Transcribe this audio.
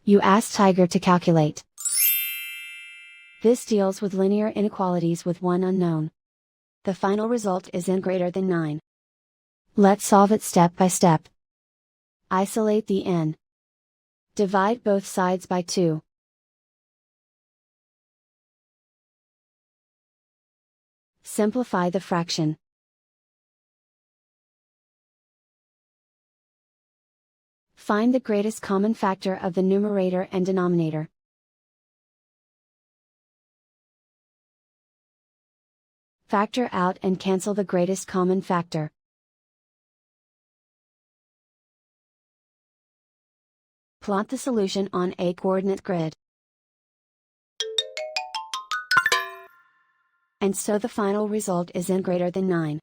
You ask Tiger to calculate. This deals with linear inequalities with one unknown. The final result is n greater than 9. Let's solve it step by step. Isolate the n. Divide both sides by 2. Simplify the fraction. Find the greatest common factor of the numerator and denominator. Factor out and cancel the greatest common factor. Plot the solution on a coordinate grid. And so the final result is n greater than 9.